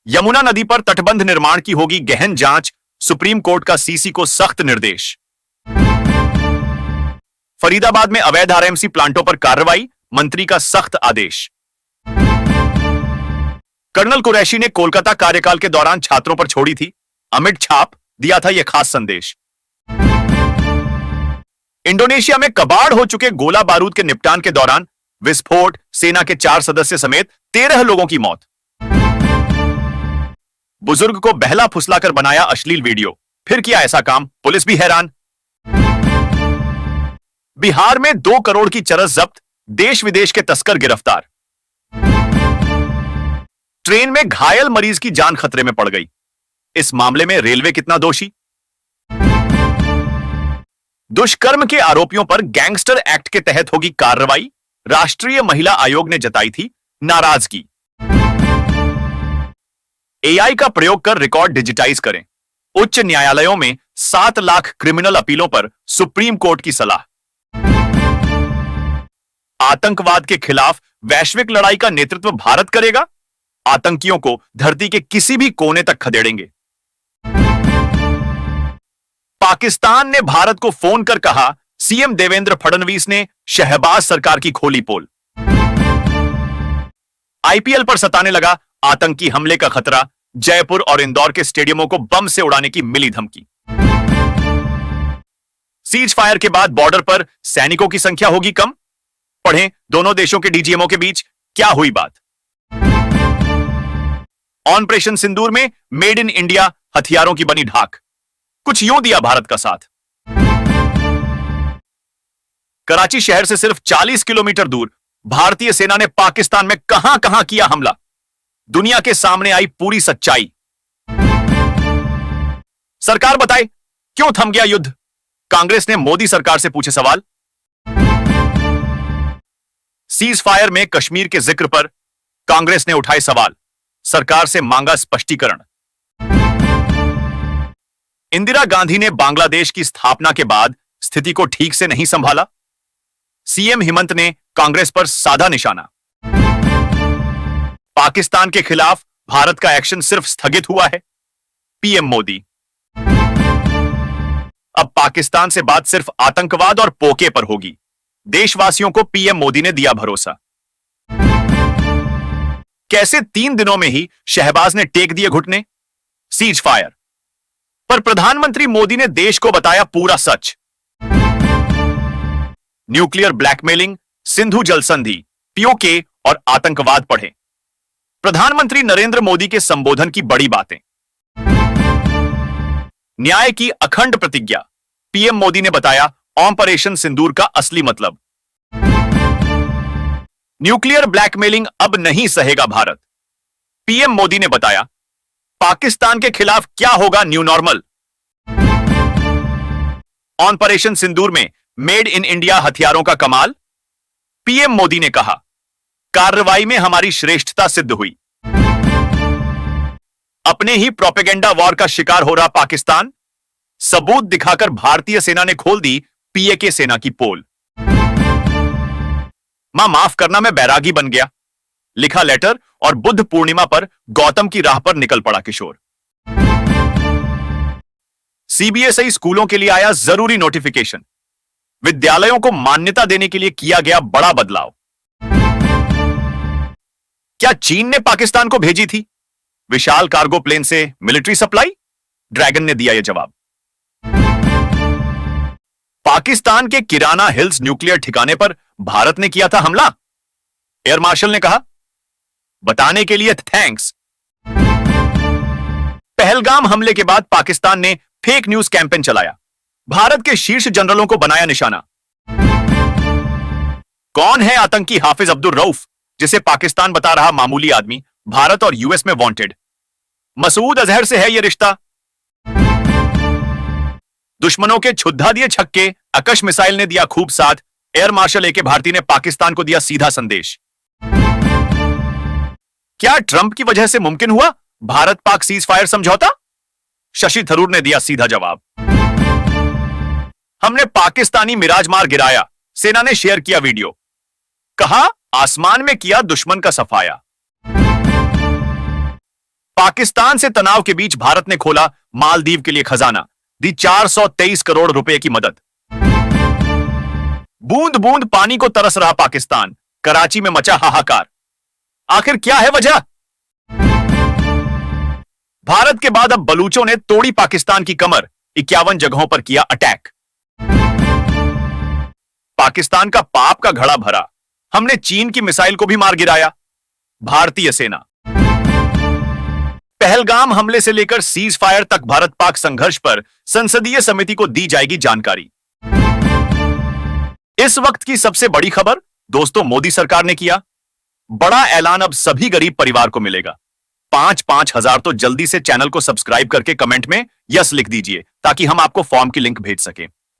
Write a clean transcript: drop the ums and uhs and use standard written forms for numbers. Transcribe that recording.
यमुना नदी पर तटबंध निर्माण की होगी गहन जांच, सुप्रीम कोर्ट का सीसी को सख्त निर्देश। फरीदाबाद में अवैध आरएमसी प्लांटों पर कार्रवाई, मंत्री का सख्त आदेश। कर्नल कुरैशी ने कोलकाता कार्यकाल के दौरान छात्रों पर छोड़ी थी अमिट छाप, दिया था यह खास संदेश। इंडोनेशिया में कबाड़ हो चुके गोला बारूद के निपटान के दौरान विस्फोट, सेना के 4 सदस्य समेत 13 लोगों की मौत। बुजुर्ग को बहला फुसलाकर बनाया अश्लील वीडियो, फिर किया ऐसा काम, पुलिस भी हैरान। बिहार में 2 करोड़ की चरस जब्त, देश विदेश के तस्कर गिरफ्तार। ट्रेन में घायल मरीज की जान खतरे में पड़ गई, इस मामले में रेलवे कितना दोषी। दुष्कर्म के आरोपियों पर गैंगस्टर एक्ट के तहत होगी कार्रवाई, राष्ट्रीय महिला आयोग ने जताई थी नाराजगी। एआई का प्रयोग कर रिकॉर्ड डिजिटाइज करें, उच्च न्यायालयों में 7 लाख क्रिमिनल अपीलों पर सुप्रीम कोर्ट की सलाह। आतंकवाद के खिलाफ वैश्विक लड़ाई का नेतृत्व भारत करेगा, आतंकियों को धरती के किसी भी कोने तक खदेड़ेंगे। पाकिस्तान ने भारत को फोन कर कहा, सीएम देवेंद्र फडणवीस ने शहबाज सरकार की खोली पोल। आईपीएल पर सताने लगा आतंकी हमले का खतरा, जयपुर और इंदौर के स्टेडियमों को बम से उड़ाने की मिली धमकी। सीज फायर के बाद बॉर्डर पर सैनिकों की संख्या होगी कम, पढ़ें दोनों देशों के डीजीएमओ के बीच क्या हुई बात। ऑपरेशन सिंदूर में मेड इन इंडिया हथियारों की बनी ढाक, कुछ यूं दिया भारत का साथ। कराची शहर से सिर्फ 40 किलोमीटर दूर भारतीय सेना ने पाकिस्तान में कहां कहां किया हमला, दुनिया के सामने आई पूरी सच्चाई। सरकार बताए क्यों थम गया युद्ध, कांग्रेस ने मोदी सरकार से पूछे सवाल। सीज फायर में कश्मीर के जिक्र पर कांग्रेस ने उठाए सवाल, सरकार से मांगा स्पष्टीकरण। इंदिरा गांधी ने बांग्लादेश की स्थापना के बाद स्थिति को ठीक से नहीं संभाला, सीएम हिमंत ने कांग्रेस पर साधा निशाना। पाकिस्तान के खिलाफ भारत का एक्शन सिर्फ स्थगित हुआ है, पीएम मोदी। अब पाकिस्तान से बात सिर्फ आतंकवाद और पोके पर होगी, देशवासियों को पीएम मोदी ने दिया भरोसा। कैसे 3 दिनों में ही शहबाज ने टेक दिए घुटने, सीज फायर पर प्रधानमंत्री मोदी ने देश को बताया पूरा सच। न्यूक्लियर ब्लैकमेलिंग, सिंधु जल संधि, पीओके और आतंकवाद पढ़ें, प्रधानमंत्री नरेंद्र मोदी के संबोधन की बड़ी बातें। न्याय की अखंड प्रतिज्ञा, पीएम मोदी ने बताया ऑपरेशन सिंदूर का असली मतलब। न्यूक्लियर ब्लैकमेलिंग अब नहीं सहेगा भारत, पीएम मोदी ने बताया पाकिस्तान के खिलाफ क्या होगा न्यू नॉर्मल। ऑपरेशन सिंदूर में मेड इन इंडिया हथियारों का कमाल, पीएम मोदी ने कहा कार्रवाई में हमारी श्रेष्ठता सिद्ध हुई। अपने ही प्रोपेगेंडा वॉर का शिकार हो रहा पाकिस्तान, सबूत दिखाकर भारतीय सेना ने खोल दी पीएके सेना की पोल। मां माफ करना, मैं बैरागी बन गया, लिखा लेटर और बुद्ध पूर्णिमा पर गौतम की राह पर निकल पड़ा किशोर। सीबीएसई स्कूलों के लिए आया जरूरी नोटिफिकेशन, विद्यालयों को मान्यता देने के लिए किया गया बड़ा बदलाव। क्या चीन ने पाकिस्तान को भेजी थी विशाल कार्गो प्लेन से मिलिट्री सप्लाई, ड्रैगन ने दिया यह जवाब। पाकिस्तान के किराना हिल्स न्यूक्लियर ठिकाने पर भारत ने किया था हमला, एयर मार्शल ने कहा, बताने के लिए थैंक्स। पहलगाम हमले के बाद पाकिस्तान ने फेक न्यूज कैंपेन चलाया, भारत के शीर्ष जनरलों को बनाया निशाना। कौन है आतंकी हाफिज अब्दुल रऊफ, जिसे पाकिस्तान बता रहा मामूली आदमी, भारत और यूएस में वांटेड। मसूद अजहर से है यह रिश्ता। दुश्मनों के छुद्धा दिए छक्के, आकाश मिसाइल ने दिया खूब साथ, एयर मार्शल एके भारती ने पाकिस्तान को दिया सीधा संदेश। क्या ट्रंप की वजह से मुमकिन हुआ भारत पाक सीज फायर समझौता, शशि थरूर ने दिया सीधा जवाब। हमने पाकिस्तानी मिराज मार गिराया, सेना ने शेयर किया वीडियो, कहा आसमान में किया दुश्मन का सफाया। पाकिस्तान से तनाव के बीच भारत ने खोला मालदीव के लिए खजाना, दी 423 करोड़ रुपए की मदद। बूंद बूंद पानी को तरस रहा पाकिस्तान, कराची में मचा हाहाकार। आखिर क्या है वजह? भारत के बाद अब बलूचों ने तोड़ी पाकिस्तान की कमर, 51 जगहों पर किया अटैक। पाकिस्तान का पाप का घड़ा भरा, हमने चीन की मिसाइल को भी मार गिराया। भारतीय सेना। पहलगाम हमले से लेकर सीज फायर तक भारत पाक संघर्ष पर संसदीय समिति को दी जाएगी जानकारी। इस वक्त की सबसे बड़ी खबर दोस्तों, मोदी सरकार ने किया बड़ा ऐलान, अब सभी गरीब परिवार को मिलेगा 5-5 हजार। तो जल्दी से चैनल को सब्सक्राइब करके कमेंट में यस लिख दीजिए ताकि हम आपको फॉर्म की लिंक भेज सकें।